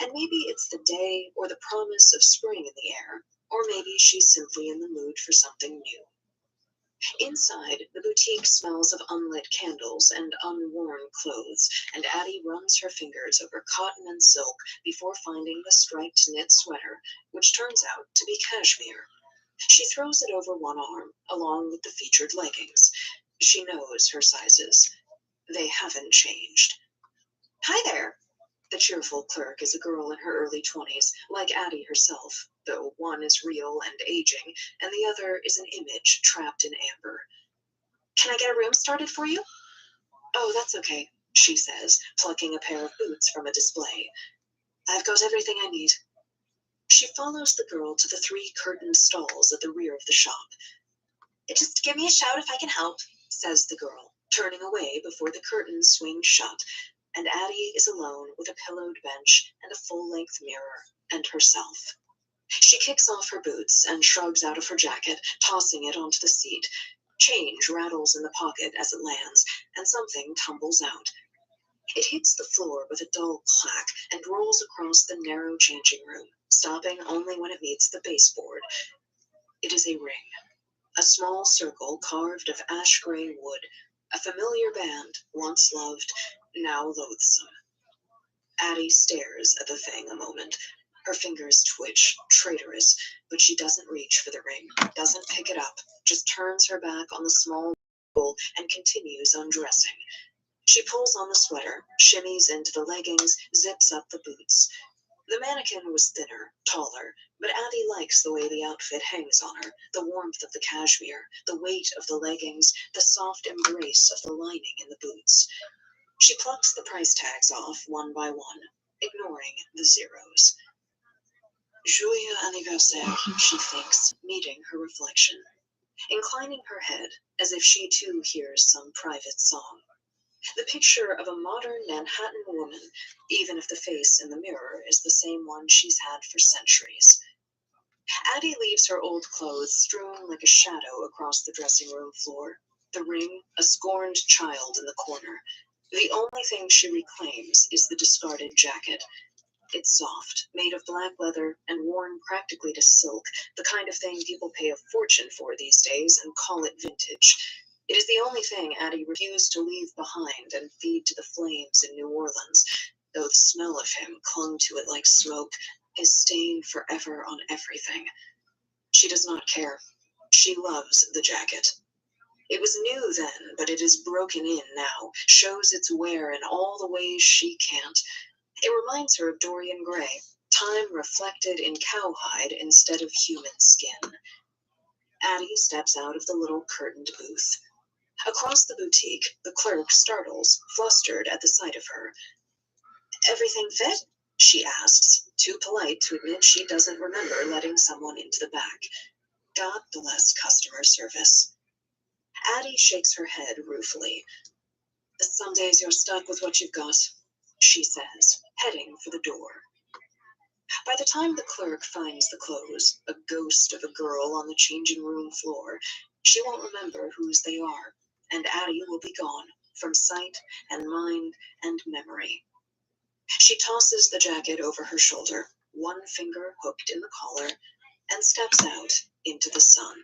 And maybe it's the day or the promise of spring in the air, or maybe she's simply in the mood for something new. Inside, the boutique smells of unlit candles and unworn clothes, and Addie runs her fingers over cotton and silk before finding the striped knit sweater, which turns out to be cashmere. She throws it over one arm, along with the featured leggings. She knows her sizes. They haven't changed. Hi there! The cheerful clerk is a girl in her early 20s, like Addie herself, though one is real and aging, and the other is an image trapped in amber. Can I get a room started for you? Oh, that's okay, she says, plucking a pair of boots from a display. I've got everything I need. She follows the girl to the 3 curtained stalls at the rear of the shop. Just give me a shout if I can help, says the girl, turning away before the curtains swing shut, and Addie is alone with a pillowed bench and a full-length mirror and herself. She kicks off her boots and shrugs out of her jacket, tossing it onto the seat. Change rattles in the pocket as it lands, and something tumbles out. It hits the floor with a dull clack and rolls across the narrow changing room, stopping only when it meets the baseboard. It is a ring. A small circle carved of ash-gray wood, a familiar band, once loved, now loathsome. Addie stares at the thing a moment. Her fingers twitch, traitorous, but she doesn't reach for the ring, doesn't pick it up, just turns her back on the small bowl and continues undressing. She pulls on the sweater, shimmies into the leggings, zips up the boots. The mannequin was thinner, taller, but Addie likes the way the outfit hangs on her, the warmth of the cashmere, the weight of the leggings, the soft embrace of the lining in the boots. She plucks the price tags off one by one, ignoring the zeros. Joyeux anniversaire, she thinks, meeting her reflection, inclining her head as if she too hears some private song. The picture of a modern Manhattan woman, even if the face in the mirror is the same one she's had for centuries. Addie leaves her old clothes strewn like a shadow across the dressing room floor, the ring a scorned child in the corner. The only thing she reclaims is the discarded jacket. It's soft, made of black leather and worn practically to silk, the kind of thing people pay a fortune for these days and call it vintage. It is the only thing Addie refused to leave behind and feed to the flames in New Orleans, though the smell of him clung to it like smoke, his stain forever on everything. She does not care. She loves the jacket. It was new then, but it is broken in now, shows its wear in all the ways she can't. It reminds her of Dorian Gray, time reflected in cowhide instead of human skin. Addie steps out of the little curtained booth. Across the boutique, the clerk startles, flustered at the sight of her. Everything fit? She asks, too polite to admit she doesn't remember letting someone into the back. God bless customer service. Addie shakes her head ruefully. Some days you're stuck with what you've got, she says, heading for the door. By the time the clerk finds the clothes, a ghost of a girl on the changing room floor, she won't remember whose they are, and Addie will be gone from sight and mind and memory. She tosses the jacket over her shoulder, one finger hooked in the collar, and steps out into the sun.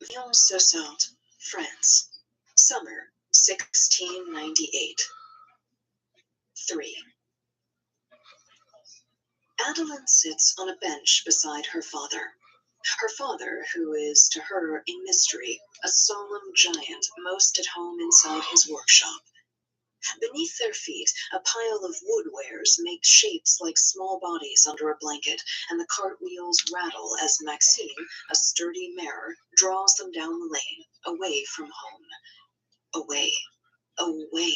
Vion-sur-Sainte, France, summer 1698. 3. Adeline sits on a bench beside her father. Her father, who is to her a mystery, a solemn giant most at home inside his workshop. Beneath their feet, a pile of woodwares makes shapes like small bodies under a blanket, and the cartwheels rattle as Maxine, a sturdy mare, draws them down the lane, away from home. Away, away,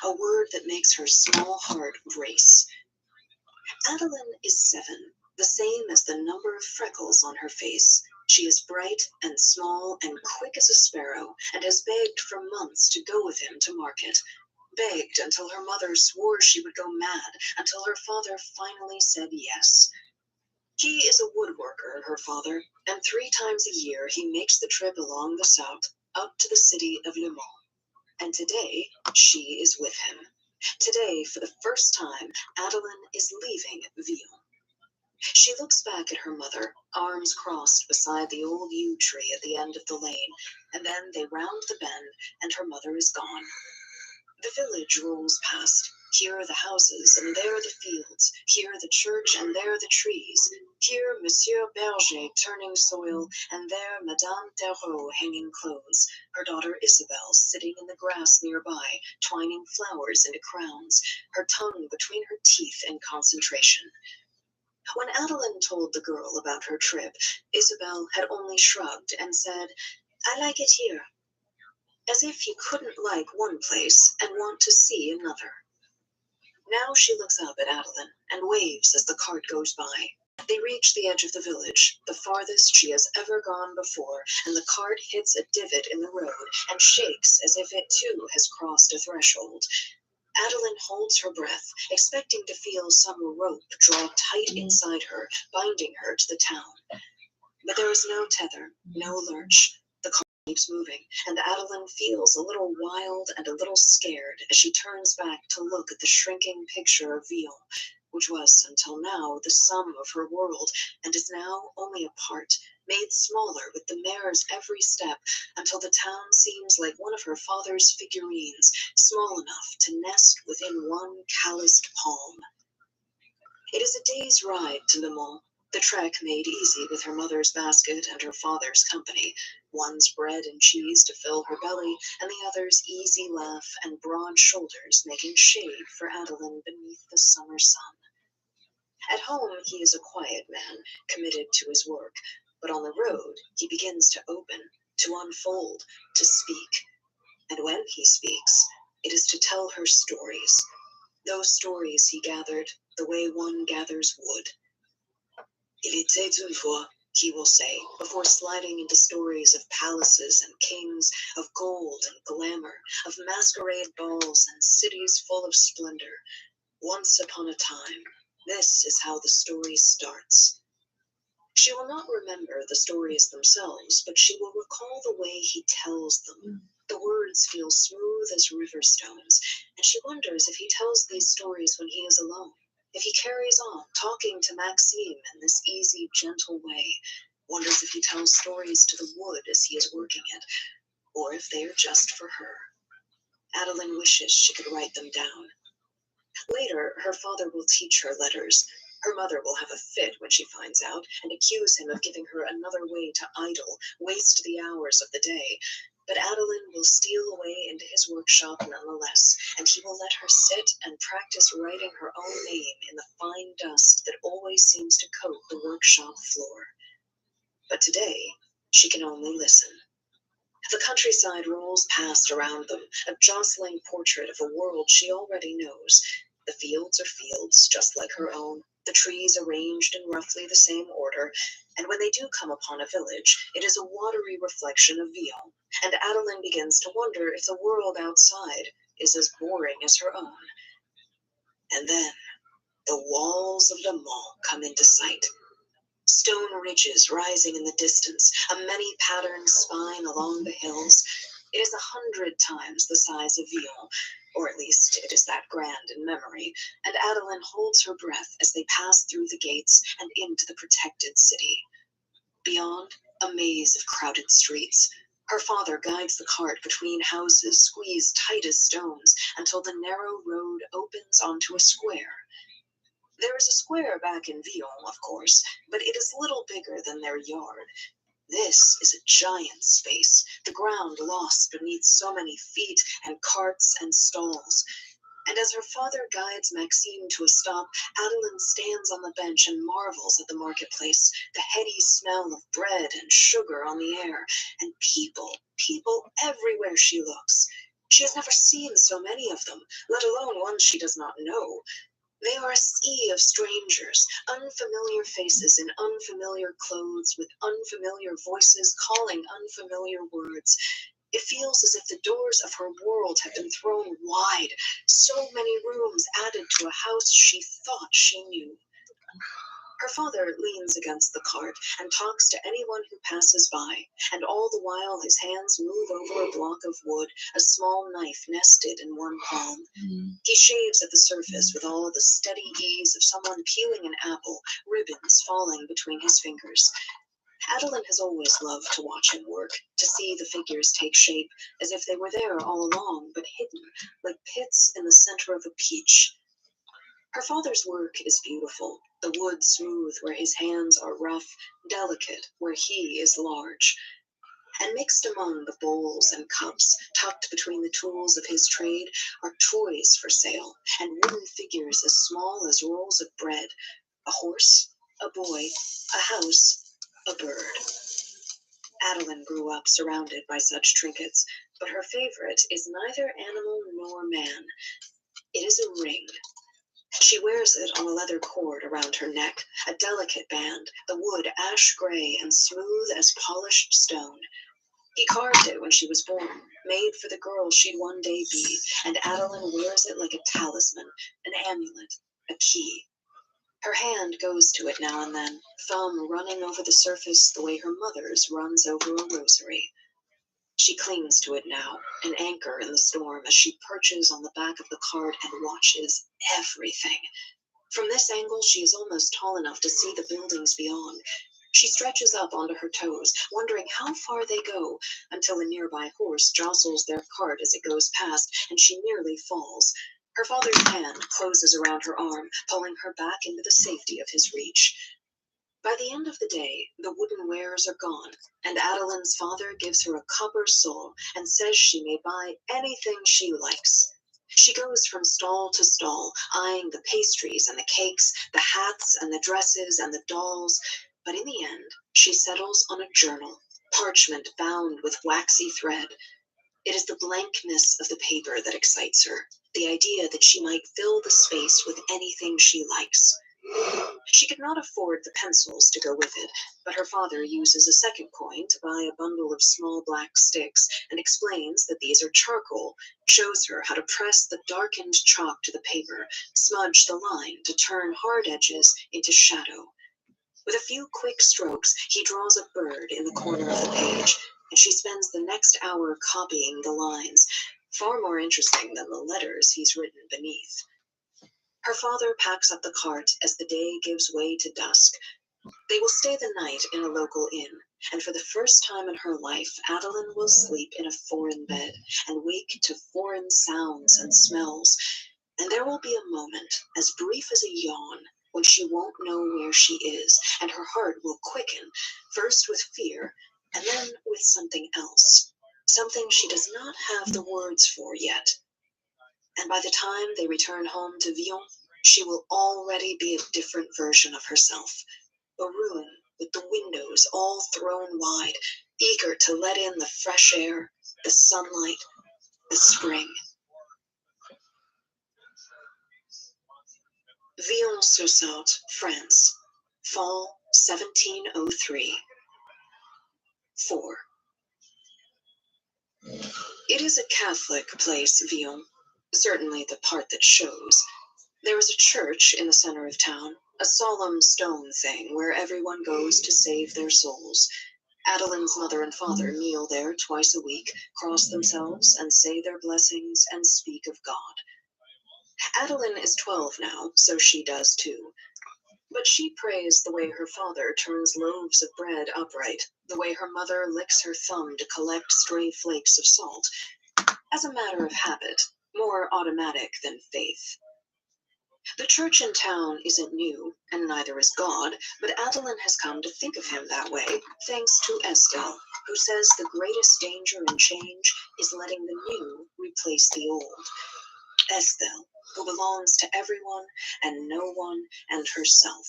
a word that makes her small heart race. Adeline is 7, the same as the number of freckles on her face. She is bright and small and quick as a sparrow, and has begged for months to go with him to market. Begged until her mother swore she would go mad, until her father finally said yes. He is a woodworker, her father, and 3 times a year he makes the trip along the South, up to the city of Le Mans. And today, she is with him. Today, for the first time, Adeline is leaving Vion. She looks back at her mother, arms crossed beside the old yew tree at the end of the lane, and then they round the bend, and her mother is gone. The village rolls past. Here are the houses, and there the fields. Here the church, and there the trees. Here Monsieur Berger turning soil, and there Madame Darreau hanging clothes. Her daughter Isabelle sitting in the grass nearby, twining flowers into crowns, her tongue between her teeth in concentration. When Adeline told the girl about her trip, Isabelle had only shrugged and said, "I like it here," as if you couldn't like one place and want to see another. Now she looks up at Adeline and waves as the cart goes by. They reach the edge of the village, the farthest she has ever gone before, and the cart hits a divot in the road and shakes as if it too has crossed a threshold. Adeline holds her breath, expecting to feel some rope draw tight inside her, binding her to the town. But there is no tether, no lurch. The car keeps moving, and Adeline feels a little wild and a little scared as she turns back to look at the shrinking picture of Vion, which was until now the sum of her world, and is now only a part, made smaller with the mare's every step, until the town seems like one of her father's figurines, small enough to nest within one calloused palm. It is a day's ride to Le Mans, the trek made easy with her mother's basket and her father's company, one's bread and cheese to fill her belly, and the other's easy laugh and broad shoulders making shade for Adeline beneath the summer sun. At home he is a quiet man, committed to his work, but on the road he begins to open, to unfold, to speak. And when he speaks, it is to tell her stories. Those stories he gathered the way one gathers wood. Il était une fois, he will say, before sliding into stories of palaces and kings, of gold and glamour, of masquerade balls and cities full of splendor. Once upon a time, this is how the story starts. She will not remember the stories themselves, but she will recall the way he tells them. The words feel smooth as river stones, and she wonders if he tells these stories when he is alone. If he carries on talking to Maxime in this easy, gentle way, wonders if he tells stories to the wood as he is working it, or if they are just for her. Adeline wishes she could write them down. Later, her father will teach her letters. Her mother will have a fit when she finds out and accuse him of giving her another way to idle, waste the hours of the day. But Adeline will steal away into his workshop nonetheless, and he will let her sit and practice writing her own name in the fine dust that always seems to coat the workshop floor. But today, she can only listen. The countryside rolls past around them, a jostling portrait of a world she already knows. The fields are fields just like her own, the trees arranged in roughly the same order, and when they do come upon a village, it is a watery reflection of Vion, and Adeline begins to wonder if the world outside is as boring as her own. And then the walls of Le Mans come into sight. Stone ridges rising in the distance, a many-patterned spine along the hills. It is 100 times the size of Vion, or at least it is that grand in memory, and Adeline holds her breath as they pass through the gates and into the protected city. Beyond, a maze of crowded streets. Her father guides the cart between houses squeezed tight as stones until the narrow road opens onto a square. There is a square back in Vion, of course, but it is little bigger than their yard. This is a giant space, the ground lost beneath so many feet and carts and stalls. And as her father guides Maxime to a stop, Adeline stands on the bench and marvels at the marketplace, the heady smell of bread and sugar on the air, and people everywhere she looks. She has never seen so many of them, let alone ones she does not know. They are a sea of strangers, unfamiliar faces in unfamiliar clothes, with unfamiliar voices calling unfamiliar words. It feels as if the doors of her world have been thrown wide, so many rooms added to a house she thought she knew. Her father leans against the cart and talks to anyone who passes by, and all the while his hands move over a block of wood, a small knife nested in one palm. He shaves at the surface with all the steady ease of someone peeling an apple, ribbons falling between his fingers. Adeline has always loved to watch him work, to see the figures take shape, as if they were there all along, but hidden, like pits in the center of a peach. Her father's work is beautiful, the wood smooth where his hands are rough, delicate where he is large. And mixed among the bowls and cups, tucked between the tools of his trade, are toys for sale, and wooden figures as small as rolls of bread. A horse, a boy, a house, a bird. Adeline grew up surrounded by such trinkets, but her favorite is neither animal nor man. It is a ring. She wears it on a leather cord around her neck, a delicate band, the wood ash gray and smooth as polished stone. He carved it when she was born, made for the girl she'd one day be, and Adeline wears it like a talisman, an amulet, a key. Her hand goes to it now and then, thumb running over the surface the way her mother's runs over a rosary. She clings to it now, an anchor in the storm, as she perches on the back of the cart and watches everything. From this angle, she is almost tall enough to see the buildings beyond. She stretches up onto her toes, wondering how far they go, until a nearby horse jostles their cart as it goes past, and she nearly falls. Her father's hand closes around her arm, pulling her back into the safety of his reach. By the end of the day, the wooden wares are gone, and Adeline's father gives her a copper sol and says she may buy anything she likes. She goes from stall to stall, eyeing the pastries and the cakes, the hats and the dresses and the dolls, but in the end, she settles on a journal, parchment bound with waxy thread. It is the blankness of the paper that excites her, the idea that she might fill the space with anything she likes. She could not afford the pencils to go with it, but her father uses a second coin to buy a bundle of small black sticks and explains that these are charcoal, shows her how to press the darkened chalk to the paper, smudge the line to turn hard edges into shadow. With a few quick strokes, he draws a bird in the corner of the page, and she spends the next hour copying the lines, far more interesting than the letters he's written beneath. Her father packs up the cart as the day gives way to dusk. They will stay the night in a local inn, and for the first time in her life, Adeline will sleep in a foreign bed and wake to foreign sounds and smells. And there will be a moment, as brief as a yawn, when she won't know where she is, and her heart will quicken, first with fear, and then with something else, something she does not have the words for yet. And by the time they return home to Villon, she will already be a different version of herself. A room with the windows all thrown wide, eager to let in the fresh air, the sunlight, the spring. Villon-sur-Saône, France, fall 1703. 4. It is a Catholic place, Villon, certainly the part that shows. There is a church in the center of town, a solemn stone thing where everyone goes to save their souls. Adeline's mother and father kneel there twice a week, cross themselves, and say their blessings and speak of God. Adeline is 12 now, so she does too. But she prays the way her father turns loaves of bread upright, the way her mother licks her thumb to collect stray flakes of salt, as a matter of habit, more automatic than faith. The church in town isn't new, and neither is God, but Adeline has come to think of him that way, thanks to Estelle, who says the greatest danger in change is letting the new replace the old. Estelle, who belongs to everyone and no one and herself.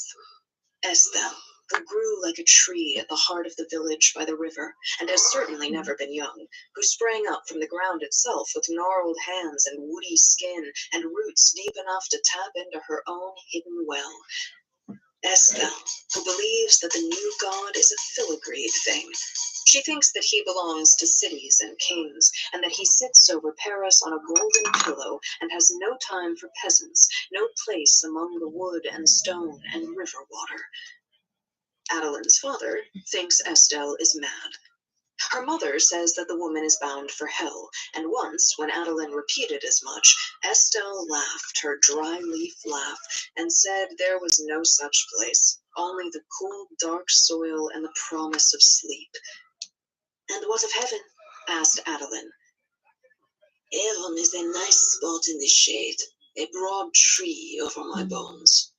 Estelle, who grew like a tree at the heart of the village by the river, and has certainly never been young, who sprang up from the ground itself with gnarled hands and woody skin and roots deep enough to tap into her own hidden well. Estelle, who believes that the new God is a filigreed thing. She thinks that he belongs to cities and kings, and that he sits over Paris on a golden pillow and has no time for peasants, no place among the wood and stone and river water. Adeline's father thinks Estelle is mad. Her mother says that the woman is bound for hell, and once, when Adeline repeated as much, Estelle laughed her dry leaf laugh and said there was no such place, only the cool, dark soil and the promise of sleep. And what of heaven? Asked Adeline. Heaven is a nice spot in the shade, a broad tree over my bones.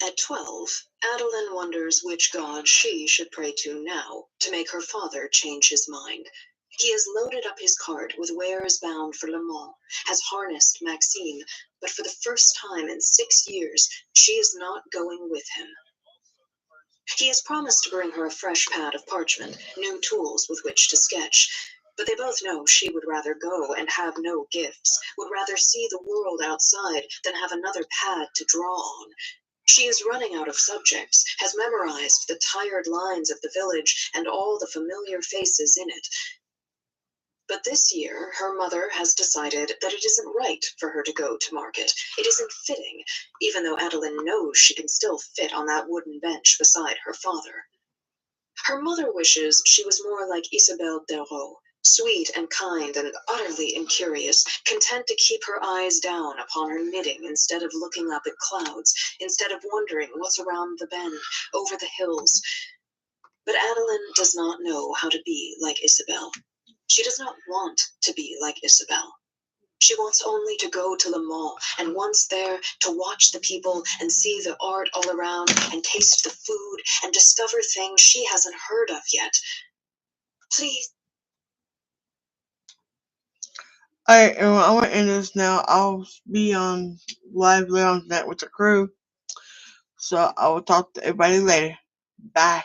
At 12, Adeline wonders which god she should pray to now to make her father change his mind. He has loaded up his cart with wares bound for Le Mans, has harnessed Maxime, but for the first time in 6 years, she is not going with him. He has promised to bring her a fresh pad of parchment, new tools with which to sketch, but they both know she would rather go and have no gifts, would rather see the world outside than have another pad to draw on. She is running out of subjects, has memorized the tired lines of the village and all the familiar faces in it. But this year, her mother has decided that it isn't right for her to go to market. It isn't fitting, even though Adeline knows she can still fit on that wooden bench beside her father. Her mother wishes she was more like Isabelle Darreau, sweet and kind and utterly incurious, content to keep her eyes down upon her knitting instead of looking up at clouds, instead of wondering what's around the bend, over the hills. But Adeline does not know how to be like Isabelle. She does not want to be like Isabelle. She wants only to go to Le Mans, and once there, to watch the people and see the art all around and taste the food and discover things she hasn't heard of yet. Please. Alright, and I'm gonna end this now. I'll be on live later on tonight with the crew. So I will talk to everybody later. Bye.